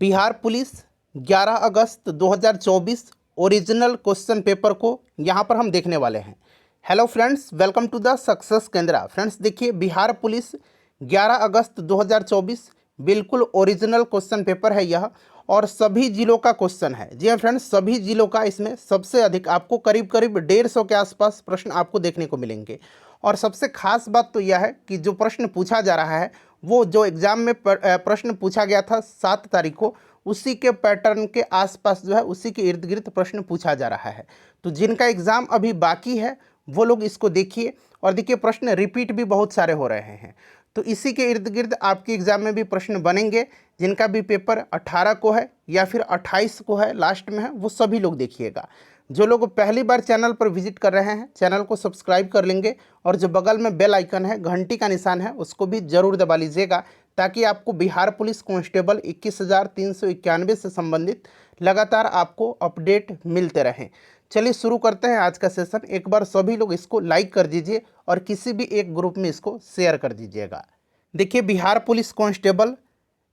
Bihar police 11 अगस्त 2024 original question paper को यहाँ पर हम देखने वाले हैं। Hello friends, welcome to the success Kendra. Friends देखिए, बिहार पुलिस 11 अगस्त 2024 बिल्कुल ओरिजिनल क्वेश्चन पेपर है यह, और सभी जिलों का क्वेश्चन है। जी हाँ फ्रेंड्स, सभी जिलों का इसमें सबसे अधिक आपको करीब करीब 150 के आसपास प्रश्न आपको देखने को मिलेंगे। और सबसे खास बात तो यह है कि जो प्रश्न पूछा जा रहा है वो जो एग्ज़ाम में प्रश्न पूछा गया था 7 तारीख को, उसी के पैटर्न के आसपास जो है उसी के इर्द गिर्द प्रश्न पूछा जा रहा है। तो जिनका एग्ज़ाम अभी बाकी है वो लोग इसको देखिए, और देखिए प्रश्न रिपीट भी बहुत सारे हो रहे हैं। तो इसी के इर्द गिर्द आपके एग्ज़ाम में भी प्रश्न बनेंगे। जिनका भी पेपर 18 को है या फिर 28 को है, लास्ट में है, वो सभी लोग देखिएगा। जो लोग पहली बार चैनल पर विजिट कर रहे हैं, चैनल को सब्सक्राइब कर लेंगे, और जो बगल में बेल आइकन है, घंटी का निशान है, उसको भी ज़रूर दबा लीजिएगा, ताकि आपको बिहार पुलिस कांस्टेबल 21,391 से संबंधित लगातार आपको अपडेट मिलते रहें। चलिए शुरू करते हैं आज का सेशन। एक बार सभी लोग इसको लाइक कर दीजिए और किसी भी एक ग्रुप में इसको शेयर कर दीजिएगा। देखिए, बिहार पुलिस कांस्टेबल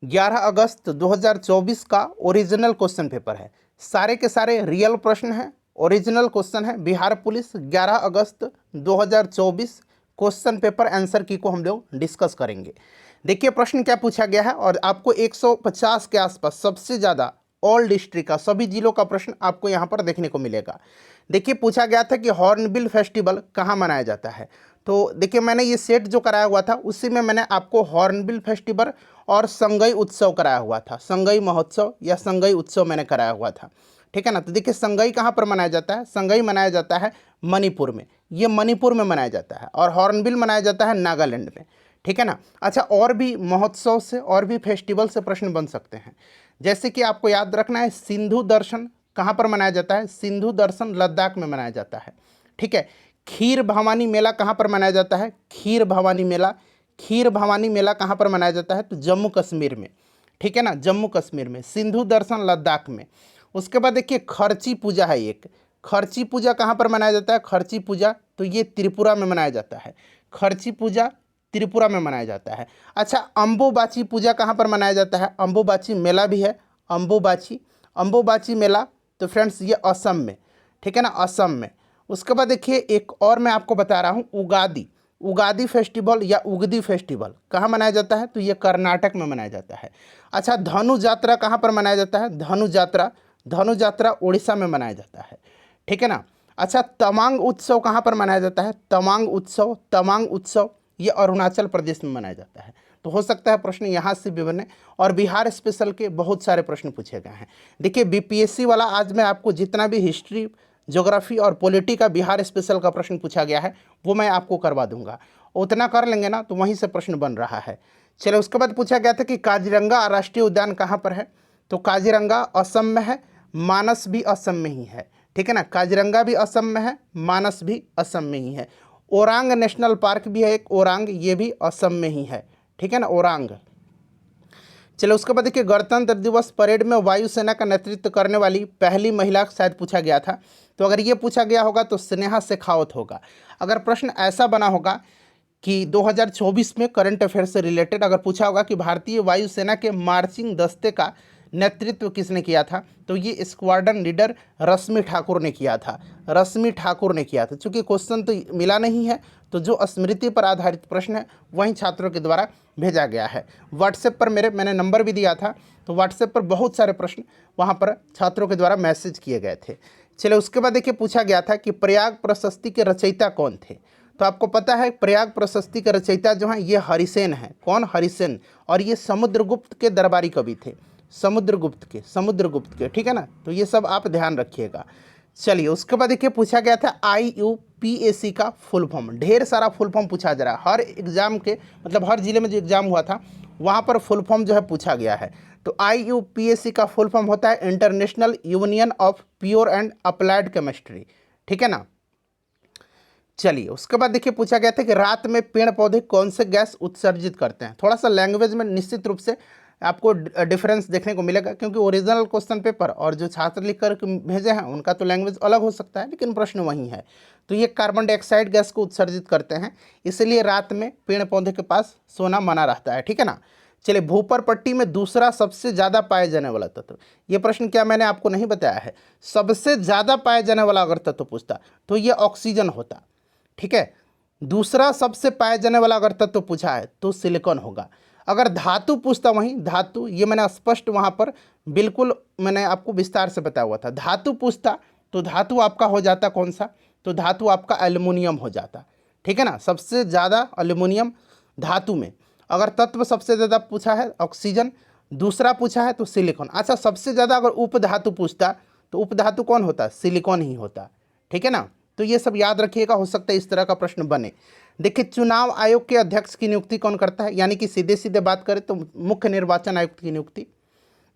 11 अगस्त 2024 का ओरिजिनल क्वेश्चन पेपर है। सारे के सारे रियल प्रश्न हैं, ओरिजिनल क्वेश्चन है। बिहार पुलिस 11 अगस्त 2024 क्वेश्चन पेपर आंसर की को हम लोग डिस्कस करेंगे। देखिए प्रश्न क्या पूछा गया है, और आपको 150 के आसपास सबसे ज़्यादा ऑल डिस्ट्रिक्ट का, सभी जिलों का प्रश्न आपको यहाँ पर देखने को मिलेगा। देखिए पूछा गया था कि हॉर्नबिल फेस्टिवल कहाँ मनाया जाता है। तो देखिए मैंने ये सेट जो कराया हुआ था उसी में मैंने आपको हॉर्नबिल फेस्टिवल और संगई उत्सव कराया हुआ था। संगई महोत्सव या संगई उत्सव मैंने कराया हुआ था, ठीक है ना। तो देखिए संगई कहाँ पर मनाया जाता है, संगई मनाया जाता है मणिपुर में, ये मणिपुर में मनाया जाता है, और हॉर्नबिल मनाया जाता है नागालैंड में, ठीक है ना। अच्छा, और भी महोत्सव से और भी फेस्टिवल से प्रश्न बन सकते हैं। जैसे कि आपको याद रखना है, सिंधु दर्शन कहाँ पर मनाया जाता है, सिंधु दर्शन लद्दाख में मनाया जाता है, ठीक है। खीर भवानी मेला कहाँ पर मनाया जाता है, खीर भवानी मेला, खीर भवानी मेला कहाँ पर मनाया जाता है, तो जम्मू कश्मीर में, ठीक है ना, जम्मू कश्मीर में। सिंधु दर्शन लद्दाख में। उसके बाद देखिए खर्ची पूजा है एक, खर्ची पूजा कहाँ पर मनाया जाता है, खर्ची पूजा तो ये त्रिपुरा में मनाया जाता है, खर्ची पूजा त्रिपुरा में मनाया जाता है। अच्छा, अम्बुबाची पूजा कहाँ पर मनाया जाता है, अम्बुबाची मेला भी है, अम्बुबाची, अम्बुबाची मेला तो फ्रेंड्स ये असम में, ठीक है ना, असम में। उसके बाद देखिए एक और मैं आपको बता रहा हूँ, उगादी, उगादी फेस्टिवल या उगदी फेस्टिवल कहाँ मनाया जाता है, तो ये कर्नाटक में मनाया जाता है। अच्छा, धनु यात्रा कहाँ पर मनाया जाता है, धनु यात्रा, धनु यात्रा उड़ीसा में मनाया जाता है, ठीक है ना। अच्छा, तमांग उत्सव कहाँ पर मनाया जाता है, तमांग उत्सव, तमांग उत्सव ये अरुणाचल प्रदेश में मनाया जाता है। तो हो सकता है प्रश्न यहाँ से भी बने, और बिहार स्पेशल के बहुत सारे प्रश्न पूछे गए हैं। देखिए बीपीएससी वाला आज मैं आपको जितना भी हिस्ट्री, ज्योग्राफी और पॉलिटी का बिहार स्पेशल का प्रश्न पूछा गया है वो मैं आपको करवा दूंगा। उतना कर लेंगे ना तो वहीं से प्रश्न बन रहा है। चलिए, उसके बाद पूछा गया था कि काजीरंगा राष्ट्रीय उद्यान कहाँ पर है, तो काजीरंगा असम में है, मानस भी असम में ही है, ठीक है ना। काजीरंगा भी असम में है, मानस भी असम में ही है। ओरांग नेशनल पार्क भी है एक, ओरांग, ये भी असम में ही है, ठीक है ना, ओरांग। चलो उसके बाद देखिए गणतंत्र दिवस परेड में वायुसेना का नेतृत्व करने वाली पहली महिला शायद पूछा गया था। तो अगर ये पूछा गया होगा तो स्नेहा शेखावत होगा। अगर प्रश्न ऐसा बना होगा कि 2024 में करंट अफेयर से रिलेटेड अगर पूछा होगा कि भारतीय वायुसेना के मार्चिंग दस्ते का नेतृत्व किसने किया था, तो ये स्क्वाड्रन लीडर रश्मि ठाकुर ने किया था, रश्मि ठाकुर ने किया था। चूँकि क्वेश्चन तो मिला नहीं है, तो जो स्मृति पर आधारित प्रश्न है वहीं छात्रों के द्वारा भेजा गया है। व्हाट्सएप पर मैंने नंबर भी दिया था, तो व्हाट्सएप पर बहुत सारे प्रश्न वहाँ पर छात्रों के द्वारा मैसेज किए गए थे। चलिए उसके बाद देखिए पूछा गया था कि प्रयाग प्रशस्ति के रचयिता कौन थे। तो आपको पता है प्रयाग प्रशस्ति के रचयिता जो हैं ये हरिसेन हैं। कौन, हरिसेन, और ये समुद्रगुप्त के दरबारी कवि थे, समुद्रगुप्त के, ठीक है ना। तो ये सब आप ध्यान रखिएगा। चलिए उसके बाद देखिए पूछा गया था IUPAC का फुल फॉर्म। ढेर सारा फुल फॉर्म पूछा जा रहा है हर एग्जाम के, मतलब हर जिले में जो एग्जाम हुआ था वहाँ पर फुल फॉर्म जो है पूछा गया है। तो IUPAC का फुल फॉर्म होता है international union of pure and applied chemistry, ठीक है ना। चलिए उसके बाद देखिए पूछा गया था कि रात में पेड़ पौधे कौन से गैस उत्सर्जित करते हैं। थोड़ा सा लैंग्वेज में निश्चित रूप से आपको डिफरेंस देखने को मिलेगा, क्योंकि ओरिजिनल क्वेश्चन पेपर और जो छात्र लिख कर भेजे हैं उनका तो लैंग्वेज अलग हो सकता है, लेकिन प्रश्न वही है। तो ये कार्बन डाइऑक्साइड गैस को उत्सर्जित करते हैं, इसलिए रात में पेड़ पौधे के पास सोना मना रहता है, ठीक है ना। चलिए, भूपर पट्टी में दूसरा सबसे ज़्यादा पाए जाने वाला तत्व, ये प्रश्न क्या मैंने आपको नहीं बताया है? सबसे ज़्यादा पाए जाने वाला अगर तत्व पूछता तो ये ऑक्सीजन होता, ठीक है। दूसरा सबसे पाए जाने वाला अगर तत्व पूछा है तो सिलिकॉन होगा। अगर धातु पूछता, वहीं धातु, ये मैंने स्पष्ट वहाँ पर बिल्कुल मैंने आपको विस्तार से बताया हुआ था। धातु पूछता तो धातु आपका हो जाता कौन सा? तो धातु आपका एल्युमिनियम हो जाता, ठीक है ना। सबसे ज़्यादा एल्युमिनियम धातु में। अगर तत्व सबसे ज़्यादा पूछा है ऑक्सीजन, दूसरा पूछा है तो सिलिकॉन। अच्छा, सबसे ज़्यादा अगर उपधातु पूछता तो उपधातु कौन होता? सिलिकॉन ही होता, ठीक है ना। तो ये सब याद रखिएगा, हो सकता है इस तरह का प्रश्न बने। देखिए, चुनाव आयोग के अध्यक्ष की नियुक्ति कौन करता है? यानी कि सीधे सीधे बात करें तो मुख्य निर्वाचन आयुक्त की नियुक्ति,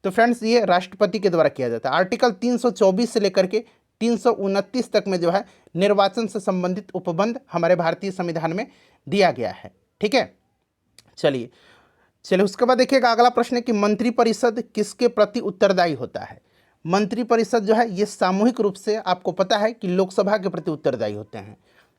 तो फ्रेंड्स ये राष्ट्रपति के द्वारा किया जाता है। आर्टिकल 324 से लेकर के 329 तक में जो है निर्वाचन से संबंधित उपबंध हमारे भारतीय संविधान में दिया गया है, ठीक है। चलिए, उसके बाद देखिएगा अगला प्रश्न है कि मंत्रिपरिषद किसके प्रति उत्तरदायी होता है? मंत्रिपरिषद जो है ये सामूहिक रूप से, आपको पता है कि लोकसभा के प्रति उत्तरदायी होते हैं,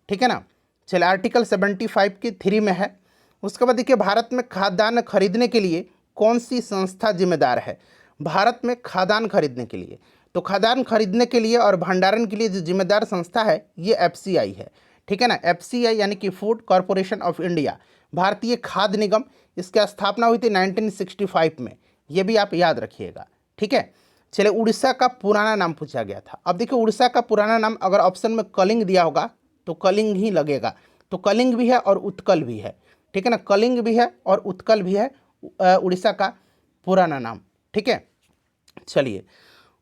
ठीक है ना। चलिए, आर्टिकल 75 के 3 में है। उसके बाद देखिए, भारत में खाद्यान्न खरीदने के लिए कौन सी संस्था जिम्मेदार है? भारत में खाद्यान्न खरीदने के लिए, तो खाद्यान्न खरीदने के लिए और भंडारण के लिए जो जिम्मेदार संस्था है ये FCI है, ठीक है ना। FCI यानी कि फूड कॉरपोरेशन ऑफ इंडिया, भारतीय खाद्य निगम, इसकी स्थापना हुई थी 1965 में, ये भी आप याद रखिएगा, ठीक है। चलिए, उड़ीसा का पुराना नाम पूछा गया था। अब देखिए, उड़ीसा का पुराना नाम अगर ऑप्शन में कलिंग दिया होगा तो कलिंग ही लगेगा, तो कलिंग भी है और उत्कल भी है, ठीक है ना। कलिंग भी है और उत्कल भी है उड़ीसा का पुराना नाम, ठीक है। चलिए,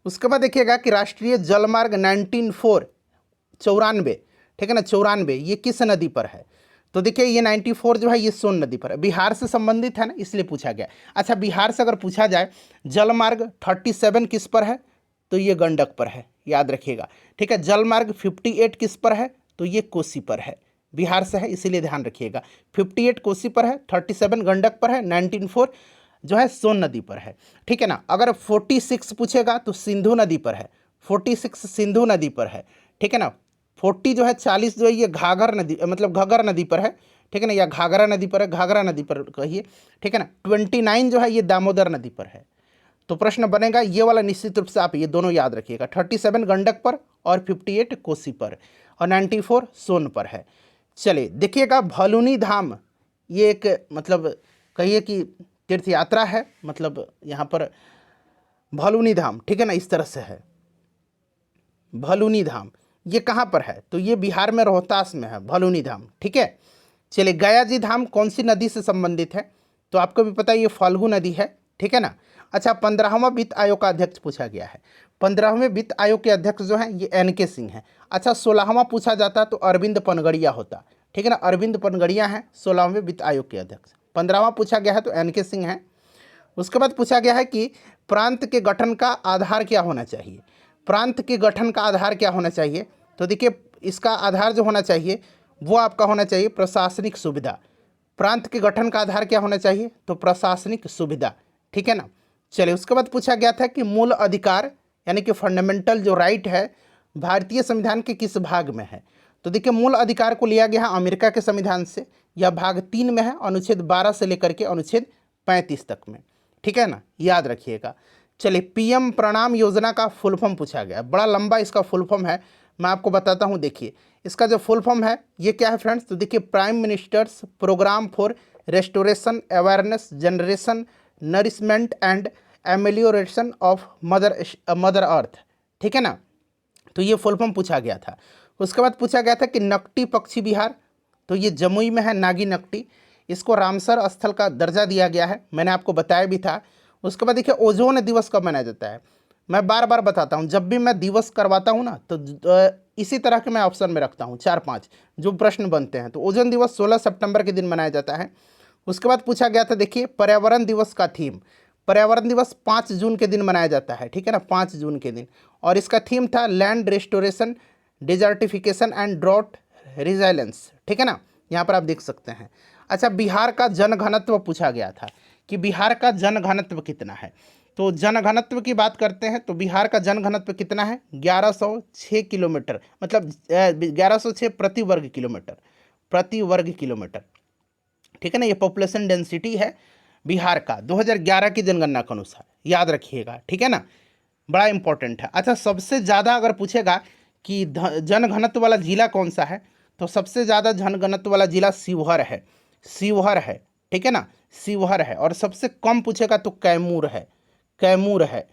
उसके बाद देखिएगा कि राष्ट्रीय जलमार्ग 94, ठीक है ना, 94, ये किस नदी पर है? तो देखिए, ये 94 जो है ये सोन नदी पर है, बिहार से संबंधित है ना, इसलिए पूछा गया। अच्छा, बिहार से अगर पूछा जाए जलमार्ग 37 किस पर है? तो ये गंडक पर है, याद रखिएगा, ठीक है। जलमार्ग 58 किस पर है? तो ये कोसी पर है, बिहार से है इसीलिए ध्यान रखिएगा। 58 कोसी पर है, 37 गंडक पर है, 94 जो है सोन नदी पर है, ठीक है ना। अगर 46 पूछेगा तो सिंधु नदी पर है, 46 सिंधु नदी पर है, ठीक है ना। 40 जो है 40 जो है ये घाघर नदी, मतलब घग्गर नदी पर है, ठीक है ना, या घाघरा नदी पर है, घाघरा नदी पर कहिए, ठीक है ना। 29 जो है ये दामोदर नदी पर है। तो प्रश्न बनेगा ये वाला, निश्चित रूप से आप ये दोनों याद रखिएगा, 37 गंडक पर और 58 कोसी पर और 94 सोन पर है। चलिए, देखिएगा भलुनी धाम, ये एक मतलब कहिए कि तीर्थ यात्रा है, मतलब यहाँ पर भलुनी धाम, ठीक है ना, इस तरह से है भलुनी धाम। ये कहाँ पर है? तो ये बिहार में रोहतास में है भलुनी धाम, ठीक है। चलिए, गया जी धाम कौन सी नदी से संबंधित है? तो आपको भी पता है ये फाल्गु नदी है, ठीक है ना। अच्छा, 15वां वित्त आयोग का अध्यक्ष पूछा गया है। 15वें वित्त आयोग के अध्यक्ष जो हैं ये NK सिंह हैं। अच्छा, 16वां पूछा जाता तो अरविंद पनगड़िया होता, ठीक है ना। अरविंद पनगड़िया हैं 16वें वित्त आयोग के अध्यक्ष। 15वां पूछा गया है तो NK सिंह हैं। उसके बाद पूछा गया है कि प्रांत के गठन का आधार क्या होना चाहिए? प्रांत के गठन का आधार क्या होना चाहिए? तो देखिए, इसका आधार जो होना चाहिए वो आपका होना चाहिए प्रशासनिक सुविधा। प्रांत के गठन का आधार क्या होना चाहिए? तो प्रशासनिक सुविधा, ठीक है ना। चलिए, उसके बाद पूछा गया था कि मूल अधिकार यानी कि फंडामेंटल जो राइट है भारतीय संविधान के किस भाग में है? तो देखिए, मूल अधिकार को लिया गया है अमेरिका के संविधान से, यह भाग 3 में है, अनुच्छेद 12 से लेकर के अनुच्छेद 35 तक में, ठीक है ना, याद रखिएगा। चलिए, PM प्रणाम योजना का फुल फॉर्म पूछा गया, बड़ा लंबा इसका फुल फॉर्म है, मैं आपको बताता हूँ। देखिए, इसका जो फुल फॉर्म है ये क्या है फ्रेंड्स? तो देखिए, prime minister's programme for restoration awareness generation nourishment and amelioration of mother earth, ठीक है ना। तो ये फुल फॉर्म पूछा गया था। उसके बाद पूछा गया था कि नकटी पक्षी विहार, तो ये जमुई में है नागी नकटी, इसको रामसर स्थल का दर्जा दिया गया है, मैंने आपको बताया भी था। उसके बाद देखिए, ओजोन दिवस कब मनाया जाता है? मैं बार बार बताता हूँ, जब भी मैं दिवस करवाता हूँ ना तो इसी तरह के मैं ऑप्शन में रखता हूँ 4-5 जो प्रश्न बनते हैं। तो ओजोन दिवस 16 सितंबर के दिन मनाया जाता है। उसके बाद पूछा गया था, देखिए, पर्यावरण दिवस का थीम, पर्यावरण दिवस 5 जून के दिन मनाया जाता है, ठीक है ना, 5 जून के दिन, और इसका थीम था land restoration desertification and drought resilience, ठीक है ना, यहाँ पर आप देख सकते हैं। अच्छा, बिहार का जनघनत्व पूछा गया था कि बिहार का जनघनत्व कितना है? तो जनघनत्व की बात करते हैं तो बिहार का जनघनत्व कितना है? 1106 किलोमीटर, मतलब 1106 प्रति वर्ग किलोमीटर, ठीक है ना, ये पॉपुलेशन डेंसिटी है बिहार का 2011 की जनगणना के अनुसार, याद रखिएगा, ठीक है ना, बड़ा इंपॉर्टेंट है। अच्छा, सबसे ज़्यादा अगर पूछेगा कि जनघनत्व वाला जिला कौन सा है, तो सबसे ज़्यादा जनघनत्व वाला जिला शिवहर है, शिवहर है, ठीक है ना, शिवहर है। और सबसे कम पूछेगा तो कैमूर है, कैमूर है।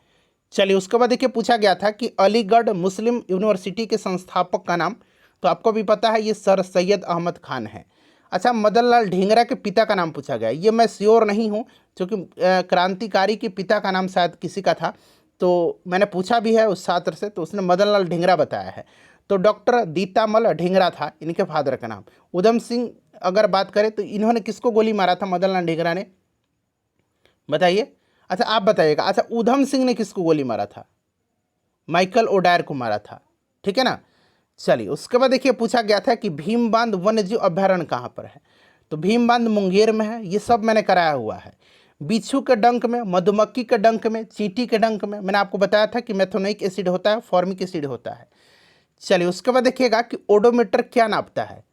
चलिए, उसके बाद देखिए पूछा गया था कि अलीगढ़ मुस्लिम यूनिवर्सिटी के संस्थापक का नाम, तो आपको भी पता है ये सर सैयद अहमद खान है। अच्छा, मदन लाल ढींगरा के पिता का नाम पूछा गया, ये मैं श्योर नहीं हूँ, क्योंकि क्रांतिकारी के पिता का नाम शायद किसी का था, तो मैंने पूछा भी है उस छात्र से, तो उसने मदन लाल ढींगरा बताया है। तो डॉक्टर दीतामल ढींगरा था इनके फादर का नाम। उधम सिंह अगर बात करें तो इन्होंने किसको गोली मारा था मदन लाल ढींगरा ने, बताइए। अच्छा, आप बताइएगा। अच्छा, उधम सिंह ने किसको गोली मारा था, माइकल ओडायर को मारा था, ठीक है ना। चलिए, उसके बाद देखिए पूछा गया था कि भीम बांध वन्यजीव अभ्यारण्य कहाँ पर है, तो भीम बांध मुंगेर में है, ये सब मैंने कराया हुआ है। बिच्छू के डंक में, मधुमक्खी के डंक में, चींटी के डंक में, मैंने आपको बताया था कि मेथोनिक एसिड होता है, फॉर्मिक एसिड होता है। चलिए, उसके बाद देखिएगा कि ओडोमीटर क्या नापता है,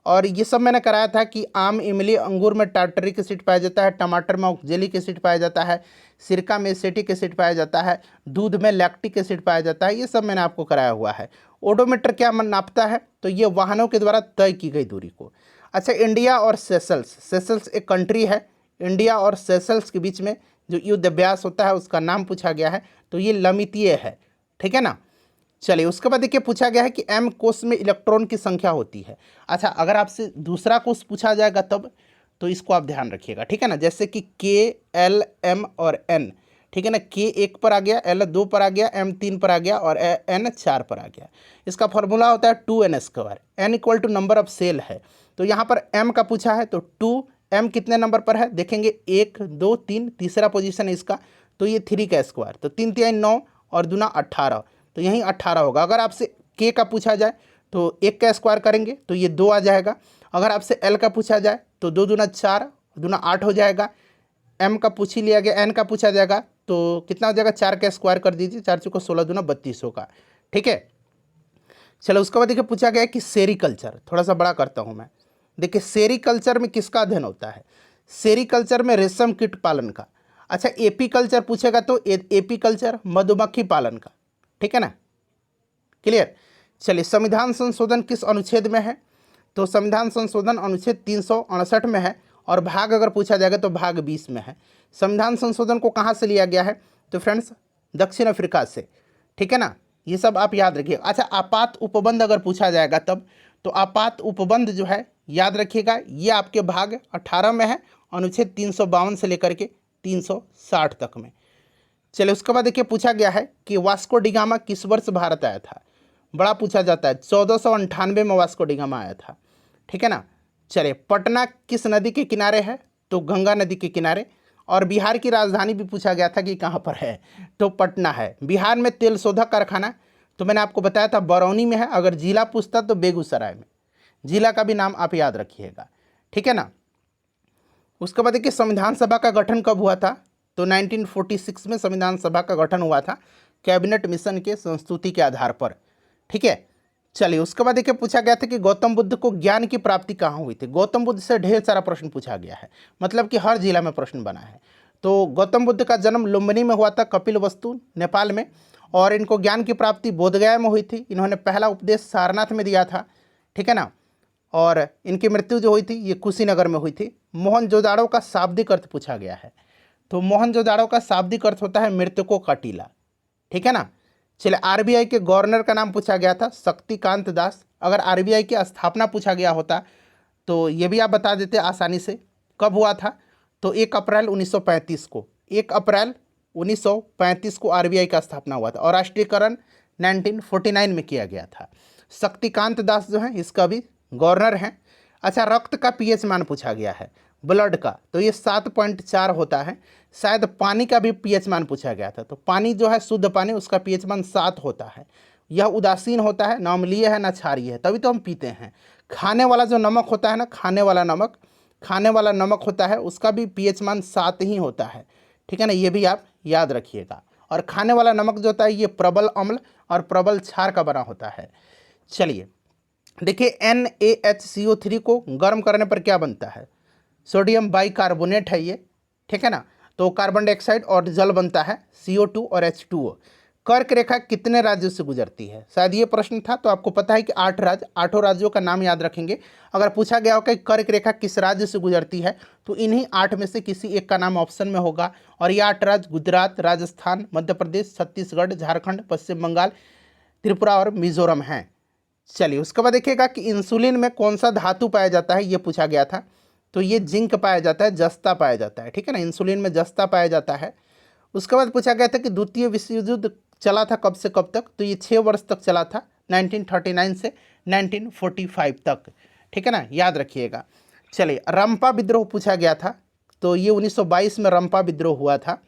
और ये सब मैंने कराया था कि आम, इमली, अंगूर में टार्टरिक एसिड पाया जाता है, टमाटर में ऑक्जेलिक एसिड पाया जाता है, सिरका में एसिटिक एसिड पाया जाता है, दूध में लैक्टिक एसिड पाया जाता है, ये सब मैंने आपको कराया हुआ है। ओडोमीटर क्या नापता है, तो ये वाहनों के द्वारा तय की गई दूरी को। अच्छा, इंडिया और सेशल्स, सेशल्स एक कंट्री है, इंडिया और सेशल्स के बीच में जो युद्ध अभ्यास होता है उसका नाम पूछा गया है, तो ये लमितीय है, ठीक है ना। चलिए, उसके बाद देखिए पूछा गया है कि एम कोष में इलेक्ट्रॉन की संख्या होती है। अच्छा, अगर आपसे दूसरा कोष पूछा जाएगा तब, तो इसको आप ध्यान रखिएगा, ठीक है ना। जैसे कि के, एल, एम और एन, ठीक है ना। के 1 पर आ गया, एल 2 पर आ गया, एम 3 पर आ गया और एन 4 पर आ गया। इसका फॉर्मूला होता है 2n², n equal to number of cell है। तो यहाँ पर एम का पूछा है, तो 2m कितने नंबर पर है, देखेंगे 1 2 3, तीसरा पोजीशन है इसका, तो ये 3 का स्क्वायर, तो 3 3 9 और दूना 18, तो यहीं 18 होगा। अगर आपसे के का पूछा जाए तो 1 का स्क्वायर करेंगे तो ये 2 आ जाएगा। अगर आपसे एल का पूछा जाए तो 2 दूना 4, दूना 8 हो जाएगा। एम का पूछ ही लिया गया, एन का पूछा जाएगा तो कितना हो जाएगा, 4 का स्क्वायर कर दीजिए, 4 चौको 16 दूना 32 होगा, ठीक है। चलो, उसके बाद देखिए पूछा गया है कि सेरीकल्चर, थोड़ा सा बड़ा करता हूँ मैं। देखिए, सेरीकल्चर में किसका अध्ययन होता है, सेरीकल्चर में रेशम कीट पालन का। अच्छा, एपीकल्चर पूछेगा तो एपीकल्चर मधुमक्खी पालन का, ठीक है ना, क्लियर। चलिए, संविधान संशोधन किस अनुच्छेद में है, तो संविधान संशोधन अनुच्छेद 368 में है, और भाग अगर पूछा जाएगा तो भाग 20 में है। संविधान संशोधन को कहाँ से लिया गया है, तो फ्रेंड्स दक्षिण अफ्रीका से, ठीक है ना, ये सब आप याद रखिए। अच्छा, आपात उपबंध अगर पूछा जाएगा तब, तो आपात उपबंध जो है याद रखिएगा, ये आपके भाग 18 में है, अनुच्छेद 352 से लेकर के 360 तक में। चलिए, उसके बाद देखिए पूछा गया है कि वास्को डिगामा किस वर्ष भारत आया था, बड़ा पूछा जाता है, 1498 में वास्को डिगामा आया था, ठीक है ना। चलिए, पटना किस नदी के किनारे है, तो गंगा नदी के किनारे। और बिहार की राजधानी भी पूछा गया था कि कहाँ पर है, तो पटना है। बिहार में तेल शोधक कारखाना, तो मैंने आपको बताया था बरौनी में है। अगर जिला पूछता तो बेगूसराय में, जिला का भी नाम आप याद रखिएगा, ठीक है ना। उसके बाद देखिए संविधान सभा का गठन कब हुआ था, तो 1946 में संविधान सभा का गठन हुआ था, कैबिनेट मिशन के संस्तुति के आधार पर, ठीक है। चलिए, उसके बाद देखिए पूछा गया था कि गौतम बुद्ध को ज्ञान की प्राप्ति कहाँ हुई थी। गौतम बुद्ध से ढेर सारा प्रश्न पूछा गया है, मतलब कि हर जिला में प्रश्न बना है। तो गौतम बुद्ध का जन्म लुम्बिनी में हुआ था, कपिलवस्तु नेपाल में, और इनको ज्ञान की प्राप्ति बोधगया में हुई थी। इन्होंने पहला उपदेश सारनाथ में दिया था, ठीक है ना। और इनकी मृत्यु जो हुई थी ये कुशीनगर में हुई थी। मोहनजोदाड़ो का शाब्दिक अर्थ पूछा गया है, तो मोहनजोदाड़ो का शाब्दिक अर्थ होता है मृतकों का टीला, ठीक है ना। चलिए, आरबीआई के गवर्नर का नाम पूछा गया था, शक्तिकांत दास। अगर आरबीआई की स्थापना पूछा गया होता तो ये भी आप बता देते आसानी से, कब हुआ था, तो 1 अप्रैल 1935 को, 1 अप्रैल 1935 को आरबीआई का स्थापना हुआ था, और राष्ट्रीयकरण 1949 में किया गया था। शक्तिकांत दास जो है इसका भी गवर्नर हैं। अच्छा, रक्त का पीएच मान पूछा गया है, ब्लड का, तो ये 7.4 होता है। शायद पानी का भी पीएच मान पूछा गया था, तो पानी जो है शुद्ध पानी, उसका पीएच मान 7 होता है। यह उदासीन होता है, ना अम्लीय है ना क्षारीय है, तभी तो हम पीते हैं। खाने वाला जो नमक होता है ना, खाने वाला नमक होता है, उसका भी पीएच मान 7 ही होता है, ठीक है ना, ये भी आप याद रखिएगा। और खाने वाला नमक जो होता है ये प्रबल अम्ल और प्रबल क्षार का बना होता है। चलिए, देखिए NaHCO3 को गर्म करने पर क्या बनता है, सोडियम बाइकार्बोनेट है ये, ठीक है ना। तो कार्बन डाइऑक्साइड और जल बनता है CO2 और H2O। कर्क रेखा कितने राज्यों से गुजरती है, शायद ये प्रश्न था। तो आपको पता है कि 8 राज्य, 8 राज्यों का नाम याद रखेंगे। अगर पूछा गया हो कि कर्क रेखा किस राज्य से गुजरती है, तो इन्हीं 8 में से किसी एक का नाम ऑप्शन में होगा। और ये 8 राज्य गुजरात, राजस्थान, मध्य प्रदेश, छत्तीसगढ़, झारखंड, पश्चिम बंगाल, त्रिपुरा और मिजोरम हैं। चलिए उसके बाद देखिएगा कि इंसुलिन में कौन सा धातु पाया जाता है, ये पूछा गया था। तो ये जिंक पाया जाता है, जस्ता पाया जाता है, ठीक है ना। इंसुलिन में जस्ता पाया जाता है। उसके बाद पूछा गया था कि द्वितीय विश्व युद्ध चला था कब से कब तक, तो ये 6 वर्ष तक चला था, 1939 से 1945 तक, ठीक है ना, याद रखिएगा। चलिए रंपा विद्रोह पूछा गया था, तो ये 1922 में रंपा विद्रोह हुआ था।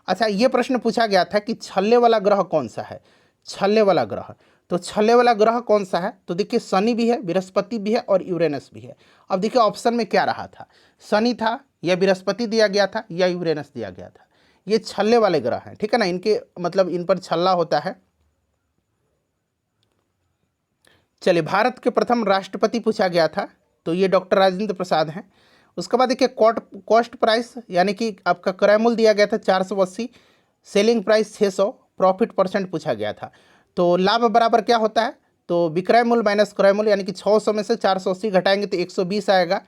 अच्छा ये प्रश्न पूछा गया था कि छल्ले वाला ग्रह कौन सा है, छल्ले वाला ग्रह। तो छल्ले वाला ग्रह कौन सा है, तो देखिए शनि भी है, बृहस्पति भी है और यूरेनस भी है। अब देखिए ऑप्शन में क्या रहा था, शनि था या बृहस्पति दिया गया था या यूरेनस दिया गया था। ये छल्ले वाले ग्रह हैं, ठीक है ना, इनके मतलब इन पर छल्ला होता है। चलिए भारत के प्रथम राष्ट्रपति पूछा गया था, तो ये डॉक्टर राजेंद्र प्रसाद हैं। उसके बाद देखिए कॉस्ट प्राइस यानी कि आपका क्रय मूल्य दिया गया था 480, सेलिंग प्राइस 600, प्रॉफिट परसेंट पूछा गया था। तो लाभ बराबर क्या होता है, तो विक्रय मूल्य माइनस क्रय मूल्य, यानी कि 600 में से 480 घटाएंगे तो 120 आएगा,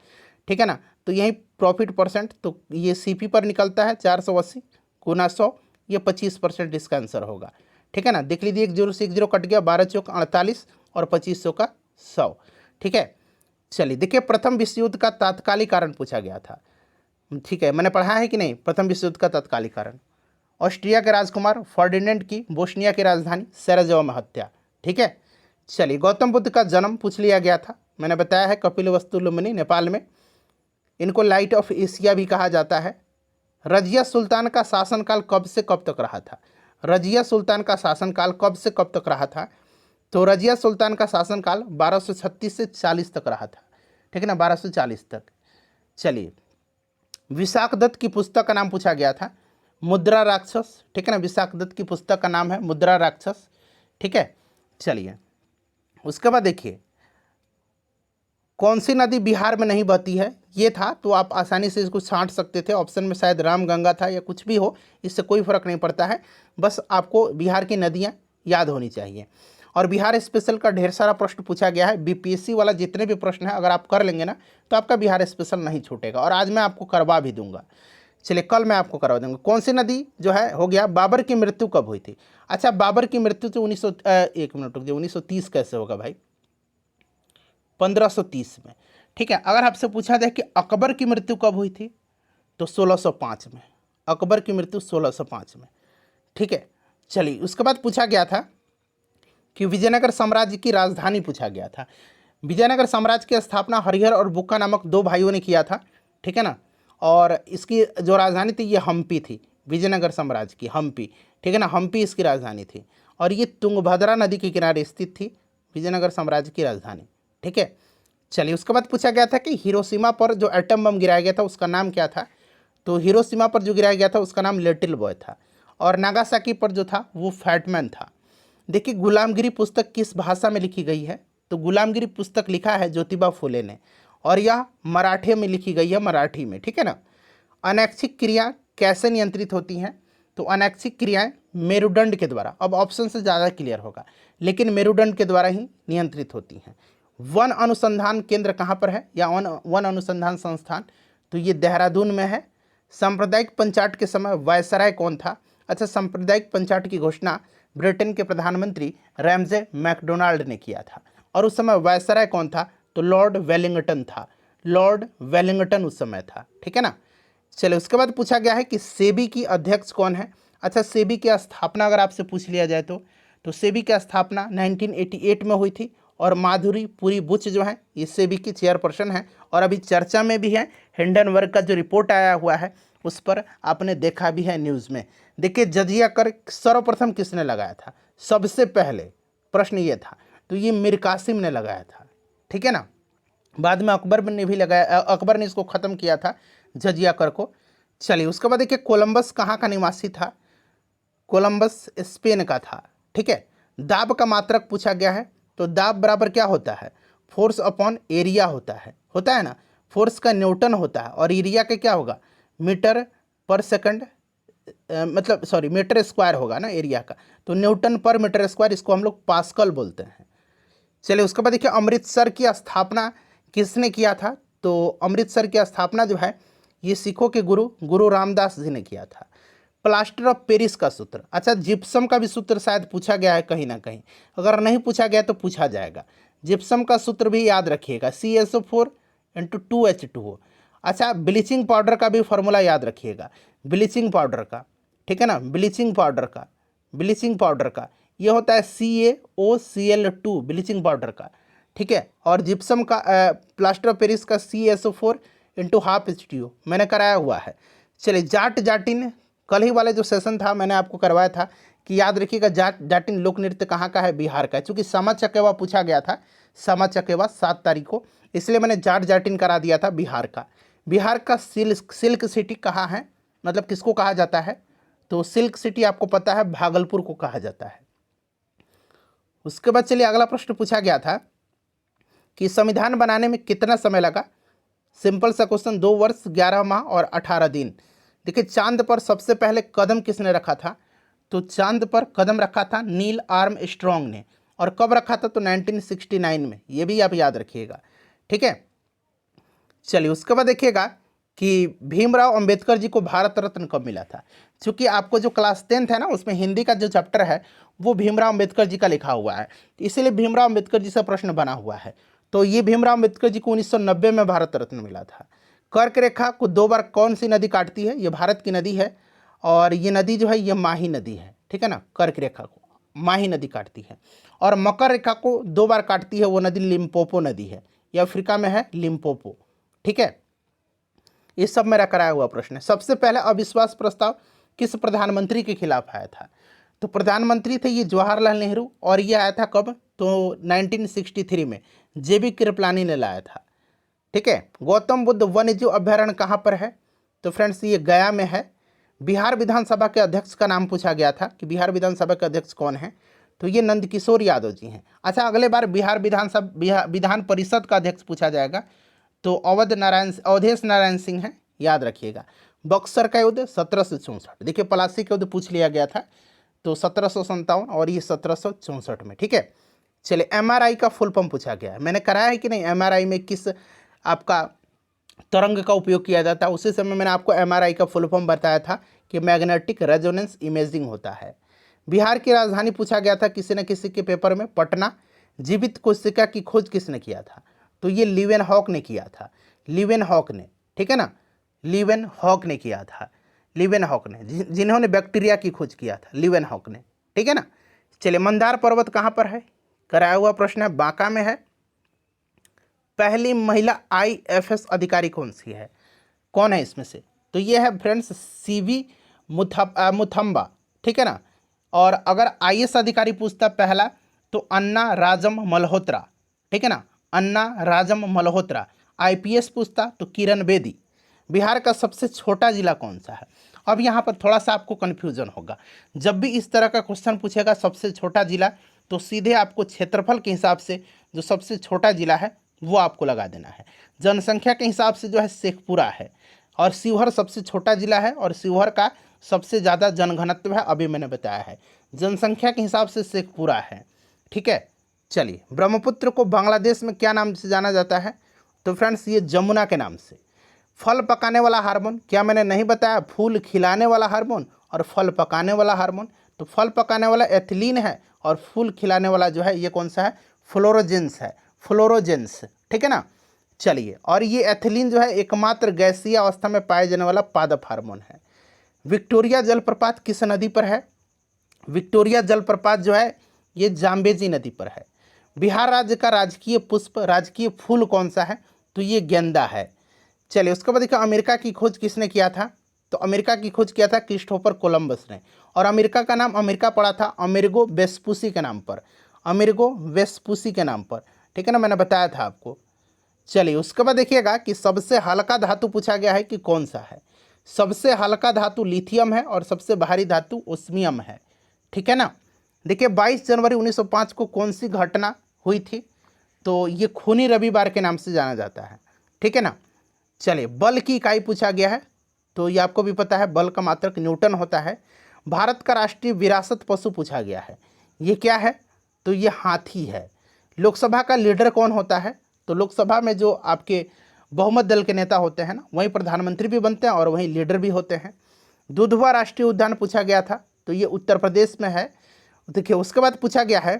ठीक है ना। तो यही प्रॉफिट परसेंट, तो ये CP पर निकलता है 480 गुना 100, ये 25% इसका आंसर होगा, ठीक है ना। देख लीजिए 1 0 से 1 0 कट गया, 12 चौक 48 और 2500 का 100, ठीक है। चलिए देखिए प्रथम विश्व युद्ध का तात्कालिक कारण पूछा गया था, ठीक है, मैंने पढ़ा है कि नहीं। प्रथम विश्व युद्ध का तात्कालिक कारण, ऑस्ट्रिया के राजकुमार फर्डिनेंड की बोस्निया की राजधानी सेराजेवो में हत्या, ठीक है। चलिए गौतम बुद्ध का जन्म पूछ लिया गया था, मैंने बताया है कपिलवस्तु लुम्बिनी नेपाल में। इनको लाइट ऑफ एशिया भी कहा जाता है। रजिया सुल्तान का शासनकाल कब से कब तक रहा था, रजिया सुल्तान का शासनकाल कब से कब तक रहा था, तो रजिया सुल्तान का शासनकाल 1236 से 40 तक रहा था, ठीक है ना, 1240 तक। चलिए विशाख दत्त की पुस्तक का नाम पूछा गया था, मुद्रा राक्षस, ठीक है ना, विशाख दत्त की पुस्तक का नाम है मुद्रा राक्षस, ठीक है। चलिए उसके बाद देखिए कौन सी नदी बिहार में नहीं बहती है, ये था। तो आप आसानी से इसको छांट सकते थे, ऑप्शन में शायद रामगंगा था या कुछ भी हो, इससे कोई फर्क नहीं पड़ता है, बस आपको बिहार की नदियाँ याद होनी चाहिए। और बिहार स्पेशल का ढेर सारा प्रश्न पूछा गया है, BPSC वाला जितने भी प्रश्न है अगर आप कर लेंगे ना तो आपका बिहार स्पेशल नहीं छूटेगा, और आज मैं आपको करवा भी दूंगा। चलिए कल मैं आपको करवा दूंगा। कौन सी नदी जो है हो गया, बाबर की मृत्यु कब हुई थी। अच्छा बाबर की मृत्यु तो 1 मिनट रुक जाइए, 1930 कैसे होगा भाई, 1530 में, ठीक है। अगर आपसे पूछा जाए कि अकबर की मृत्यु कब हुई थी, तो 1605 में, अकबर की मृत्यु 1605 में, ठीक है। चलिए उसके बाद पूछा गया था कि विजयनगर साम्राज्य की राजधानी पूछा गया था। विजयनगर साम्राज्य की स्थापना हरिहर और बुक्का नामक 2 भाइयों ने किया था, ठीक है ना। और इसकी जो राजधानी थी ये हम्पी थी, विजयनगर साम्राज्य की हम्पी, ठीक है ना, हम्पी इसकी राजधानी थी। और ये तुंगभद्रा नदी के किनारे स्थित थी विजयनगर साम्राज्य की राजधानी, ठीक है। चलिए उसके बाद पूछा गया था कि हिरोशिमा पर जो एटम बम गिराया गया था उसका नाम क्या था, तो हिरोशिमा पर जो गिराया गया था उसका नाम लिटिल बॉय था। और नागासाकी पर जो था वो फैटमैन था। देखिए गुलामगिरी पुस्तक किस भाषा में लिखी गई है, तो गुलामगिरी पुस्तक लिखा है ज्योतिबा फुले ने, और यह मराठी में लिखी गई है, मराठी में, ठीक है ना। अनैच्छिक क्रिया कैसे नियंत्रित होती हैं, तो अनैच्छिक क्रियाएं मेरुदंड के द्वारा, अब ऑप्शन से ज़्यादा क्लियर होगा, लेकिन मेरुदंड के द्वारा ही नियंत्रित होती हैं। वन अनुसंधान केंद्र कहाँ पर है, या वन अनुसंधान संस्थान, तो ये देहरादून में है। सांप्रदायिक पंचाट के समय वायसराय कौन था। अच्छा सांप्रदायिक पंचाट की घोषणा ब्रिटेन के प्रधानमंत्री रैमजे मैकडोनाल्ड ने किया था, और उस समय वायसराय कौन था, तो लॉर्ड वेलिंगटन था, लॉर्ड वेलिंगटन उस समय था, ठीक है ना। चलिए उसके बाद पूछा गया है कि सेबी की अध्यक्ष कौन है। अच्छा सेबी की स्थापना अगर आपसे पूछ लिया जाए तो सेबी की स्थापना 1988 में हुई थी, और माधुरी पुरी बुच जो है ये सेबी की चेयरपर्सन है, और अभी चर्चा में भी है। हिंडनबर्ग का जो रिपोर्ट आया हुआ है उस पर आपने देखा भी है न्यूज़ में। देखिए जजिया कर सर्वप्रथम किसने लगाया था, सबसे पहले प्रश्न ये था, तो ये मीर कासिम ने लगाया था, ठीक है ना। बाद में अकबर ने भी लगाया, अकबर ने इसको ख़त्म किया था जजिया कर को। चलिए उसके बाद देखिए कोलंबस कहाँ का निवासी था, कोलंबस स्पेन का था, ठीक है। दाब का मात्रक पूछा गया है, तो दाब बराबर क्या होता है, फोर्स अपॉन एरिया होता है ना। फोर्स का न्यूटन होता है और एरिया का क्या होगा, मीटर पर सेकंड, मतलब सॉरी मीटर स्क्वायर होगा ना एरिया का, तो न्यूटन पर मीटर स्क्वायर, इसको हम लोग पास्कल बोलते हैं। चलिए उसके बाद देखिए अमृतसर की स्थापना किसने किया था? तो अमृतसर की स्थापना जो है ये सिखों के गुरु गुरु रामदास जी ने किया था। प्लास्टर ऑफ पेरिस का सूत्र, अच्छा जिप्सम का भी सूत्र शायद पूछा गया है कहीं ना कहीं, अगर नहीं पूछा गया तो पूछा जाएगा। जिप्सम का सूत्र भी याद रखिएगा, CaSO4 × 2H2O। अच्छा ब्लीचिंग पाउडर का भी फॉर्मूला याद रखिएगा, ब्लीचिंग पाउडर का, ठीक है ना, ब्लीचिंग पाउडर का ये होता है CaOCl2 ब्लीचिंग पाउडर का, ठीक है। और जिप्सम का प्लास्टर ऑफ पेरिस का CaSO4 × 1/2H2O मैंने कराया हुआ है। चलिए जाट जाटिन, कल ही वाले जो सेशन था मैंने आपको करवाया था कि याद रखिएगा जाट जाटिन लोक नृत्य कहाँ का है? बिहार का है। चूँकि समा चकेवा पूछा गया था, समा चकेवा 7 तारीख को, इसलिए मैंने जाट जाटिन करा दिया था बिहार का। बिहार का सिल्क सिटी कहाँ है, मतलब किसको कहा जाता है? तो सिल्क सिटी आपको पता है भागलपुर को कहा जाता है। उसके बाद चलिए अगला प्रश्न पूछा गया था कि संविधान बनाने में कितना समय लगा? सिंपल सा क्वेश्चन, 2 वर्ष 11 माह और 18 दिन। देखिए चांद पर सबसे पहले कदम किसने रखा था? तो चांद पर कदम रखा था नील आर्मस्ट्रॉन्ग ने। और कब रखा था? तो 1969 में, ये भी आप याद रखिएगा, ठीक है। चलिए उसके बाद देखिएगा कि भीमराव अंबेडकर जी को भारत रत्न कब मिला था? क्योंकि आपको जो क्लास 10th है ना उसमें हिंदी का जो चैप्टर है वो भीमराव अंबेडकर जी का लिखा हुआ है, इसीलिए भीमराव अंबेडकर जी से प्रश्न बना हुआ है। तो ये भीमराव अंबेडकर जी को 1990 में भारत रत्न मिला था। कर्क रेखा को 2 बार कौन सी नदी काटती है? ये भारत की नदी है, और ये नदी जो है ये माही नदी है, ठीक है ना। कर्क रेखा को माही नदी काटती है। और मकर रेखा को 2 बार काटती है वो नदी लिम्पोपो नदी है, ये अफ्रीका में है लिम्पोपो, ठीक है। ये सब मेरा कराया हुआ प्रश्न है। सबसे पहले अविश्वास प्रस्ताव किस प्रधानमंत्री के खिलाफ आया था? तो प्रधानमंत्री थे ये जवाहरलाल नेहरू, और ये आया था कब? तो 1963 में JB कृपलानी ने लाया था, ठीक है। गौतम बुद्ध वन्यजीव अभ्यारण्य कहाँ पर है? तो फ्रेंड्स ये गया में है। बिहार विधानसभा के अध्यक्ष का नाम पूछा गया था कि बिहार विधानसभा के अध्यक्ष कौन है? तो ये नंदकिशोर यादव जी हैं। अच्छा अगले बार बिहार विधान परिषद का अध्यक्ष पूछा जाएगा, तो अवधेश नारायण सिंह हैं, याद रखिएगा। बक्सर का युद्ध 1764, देखिए पलासी का युद्ध पूछ लिया गया था, तो 1757 और ये 1764 में, ठीक है। चलिए MRI का फुल फॉर्म पूछा गया है, मैंने कराया है कि नहीं? MRI में किस आपका तरंग का उपयोग किया जाता है? उसी समय मैंने आपको MRI का फुल फॉर्म बताया था कि मैग्नेटिक रेजोनेंस इमेजिंग होता है। बिहार की राजधानी पूछा गया था किसी न किसी के पेपर में, पटना। जीवित कोशिका की खोज किसने किया था? तो ये लीवेनहॉक ने किया था, लीवेनहॉक ने, ठीक है ना, लीवेनहॉक ने किया था, लीवेनहॉक ने, जिन्होंने बैक्टीरिया की खोज किया था, लीवेनहॉक ने, ठीक है ना। चलिए मंदार पर्वत कहाँ पर है? कराया हुआ प्रश्न है, बांका में है। पहली महिला IFS अधिकारी कौन सी है? कौन है इसमें से? तो ये है फ्रेंड्स CV मुथम्बा, ठीक है ना। और अगर IAS अधिकारी पूछता पहला तो अन्ना राजम मल्होत्रा, ठीक है ना, अन्ना राजम मल्होत्रा। IPS पूछता तो किरण बेदी। बिहार का सबसे छोटा जिला कौन सा है? अब यहाँ पर थोड़ा सा आपको कन्फ्यूजन होगा, जब भी इस तरह का क्वेश्चन पूछेगा सबसे छोटा जिला, तो सीधे आपको क्षेत्रफल के हिसाब से जो सबसे छोटा जिला है वो आपको लगा देना है। जनसंख्या के हिसाब से जो है शेखपुरा है, और शिवहर सबसे छोटा जिला है, और शिवहर का सबसे ज़्यादा जनघनत्व है, अभी मैंने बताया है। जनसंख्या के हिसाब से शेखपुरा है, ठीक है। चलिए ब्रह्मपुत्र को बांग्लादेश में क्या नाम से जाना जाता है? तो फ्रेंड्स ये जमुना के नाम से। फल पकाने वाला हार्मोन, क्या मैंने नहीं बताया? फूल खिलाने वाला हार्मोन और फल पकाने वाला हार्मोन। तो फल पकाने वाला एथिलीन है, और फूल खिलाने वाला जो है ये कौन सा है? फ्लोरोजेंस है, फ्लोरोजेंस, ठीक है ना। चलिए, और ये एथिलीन जो है एकमात्र गैसीय अवस्था में पाए जाने वाला पादप हार्मोन है। विक्टोरिया जलप्रपात किस नदी पर है? विक्टोरिया जलप्रपात जो है ये जाम्बेजी नदी पर है। बिहार राज्य का राजकीय पुष्प, राजकीय फूल कौन सा है? तो ये गेंदा है। चलिए उसके बाद देखिए अमेरिका की खोज किसने किया था? तो अमेरिका की खोज किया था क्रिस्टोफर कोलंबस ने, और अमेरिका का नाम अमेरिका पड़ा था अमेरिगो वेस्पुसी के नाम पर, अमेरिगो वेस्पुसी के नाम पर, ठीक है ना, मैंने बताया था आपको। चलिए उसके बाद देखिएगा कि सबसे हल्का धातु पूछा गया है कि कौन सा है। सबसे हल्का धातु लिथियम है, और सबसे भारी धातु ओस्मियम है, ठीक है ना। देखिए 22 जनवरी 1905 को कौन सी घटना हुई थी? तो ये खूनी रविवार के नाम से जाना जाता है, ठीक है ना। चलिए बल की इकाई पूछा गया है, तो ये आपको भी पता है, बल का मात्रक न्यूटन होता है। भारत का राष्ट्रीय विरासत पशु पूछा गया है, ये क्या है? तो ये हाथी है। लोकसभा का लीडर कौन होता है? तो लोकसभा में जो आपके बहुमत दल के नेता होते हैं ना, वहीं प्रधानमंत्री भी बनते हैं और वहीं लीडर भी होते हैं। दुधवा राष्ट्रीय उद्यान पूछा गया था, तो ये उत्तर प्रदेश में है। देखिए, उसके बाद पूछा गया है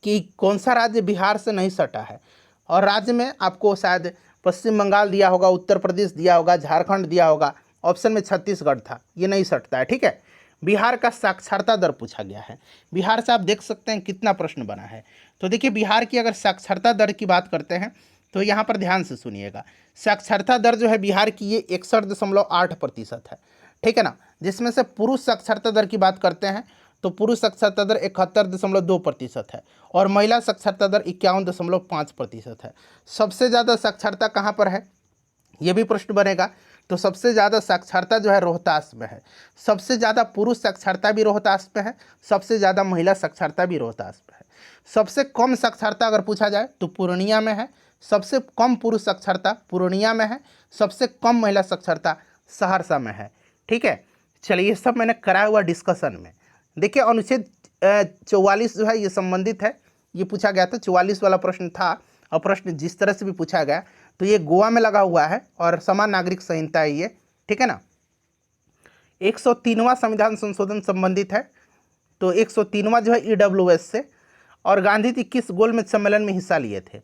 कि कौन सा राज्य बिहार से नहीं सटा है, और राज्य में आपको शायद पश्चिम बंगाल दिया होगा, उत्तर प्रदेश दिया होगा, झारखंड दिया होगा, ऑप्शन में छत्तीसगढ़ था, ये नहीं सटता है। ठीक है, बिहार का साक्षरता दर पूछा गया है। बिहार से आप देख सकते हैं कितना प्रश्न बना है। तो देखिए, बिहार की अगर साक्षरता दर की बात करते हैं तो यहाँ पर ध्यान से सुनिएगा। साक्षरता दर जो है बिहार की, ये 61.8% है। ठीक है ना, जिसमें से पुरुष साक्षरता दर की बात करते हैं तो पुरुष साक्षरता दर 71.2% है और महिला साक्षरता दर 51.5% है। सबसे ज़्यादा साक्षरता कहाँ पर है, ये भी प्रश्न बनेगा। तो सबसे ज़्यादा साक्षरता जो है रोहतास में है। सबसे ज़्यादा पुरुष साक्षरता भी रोहतास में है, सबसे ज़्यादा महिला साक्षरता भी रोहतास में है। सबसे कम साक्षरता अगर पूछा जाए तो पूर्णिया में है। सबसे कम पुरुष साक्षरता पूर्णिया में है, सबसे कम महिला साक्षरता सहरसा में है। ठीक है, चलिए, ये सब मैंने कराया हुआ डिस्कशन में। देखिए, अनुच्छेद 44 जो है ये संबंधित है, ये पूछा गया था, 44 वाला प्रश्न था। और प्रश्न जिस तरह से भी पूछा गया तो ये गोवा में लगा हुआ है और समान नागरिक संहिता है ये। ठीक है ना, 103वां संविधान संशोधन संबंधित है, तो 103वां जो है EWS से। और गांधी जी किस गोलमेज सम्मेलन में हिस्सा लिए थे?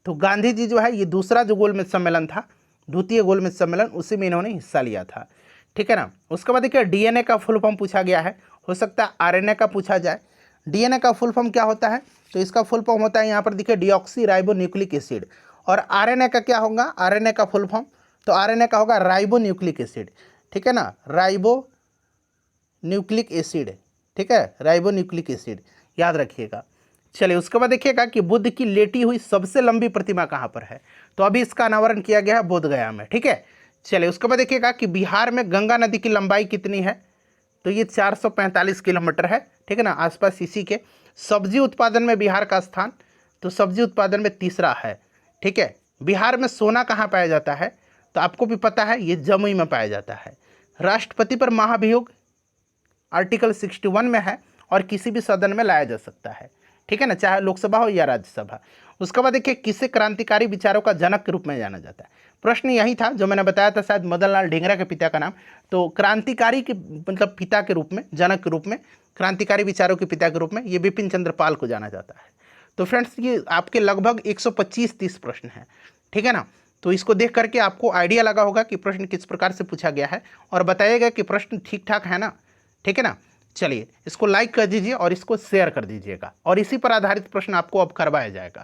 तो गांधी जी जो है ये दूसरा जो गोलमेज सम्मेलन था, द्वितीय गोलमेज सम्मेलन, उसी में इन्होंने हिस्सा लिया था। ठीक है ना, उसके बाद देखिए DNA का फुल फॉर्म पूछा गया है, हो सकता है RNA का पूछा जाए। DNA का फुल फॉर्म क्या होता है? तो इसका फुल फॉर्म होता है यहाँ पर देखिए डिऑक्सी राइबो न्यूक्लिक एसिड। और RNA का क्या होगा? RNA का फुल फॉर्म, तो RNA का होगा राइबो न्यूक्लिक एसिड। ठीक है ना, राइबो न्यूक्लिक एसिड। ठीक है, राइबो न्यूक्लिक एसिड, याद रखिएगा। चलिए, उसके बाद देखिएगा कि बुद्ध की लेटी हुई सबसे लंबी प्रतिमा कहाँ पर है? तो अभी इसका अनावरण किया गया है बोधगया में। ठीक है, चलिए, उसके बाद देखिएगा कि बिहार में गंगा नदी की लंबाई कितनी है? तो ये 445 किलोमीटर है। ठीक है ना, आसपास इसी के। सब्जी उत्पादन में बिहार का स्थान, तो सब्जी उत्पादन में तीसरा है। ठीक है, बिहार में सोना कहाँ पाया जाता है? तो आपको भी पता है, ये जमुई में पाया जाता है। राष्ट्रपति पर महाभियोग आर्टिकल 61 में है और किसी भी सदन में लाया जा सकता है। ठीक है ना, चाहे लोकसभा हो या राज्यसभा। उसके बाद देखिए, किसे क्रांतिकारी विचारों का जनक के रूप में जाना जाता है? प्रश्न यही था जो मैंने बताया था, शायद मदन लाल ढींगरा के पिता का नाम। तो क्रांतिकारी के मतलब पिता के रूप में, जनक के रूप में, क्रांतिकारी विचारों के पिता के रूप में ये बिपिन चंद्र पाल को जाना जाता है। तो फ्रेंड्स, ये आपके लगभग 125-30 प्रश्न हैं। ठीक है ना, तो इसको देख करके आपको आइडिया लगा होगा कि प्रश्न किस प्रकार से पूछा गया है, और बताइएगा कि प्रश्न ठीक ठाक है ना। ठीक है ना, चलिए, इसको लाइक कर दीजिए और इसको शेयर कर दीजिएगा, और इसी पर आधारित प्रश्न आपको अब करवाया जाएगा।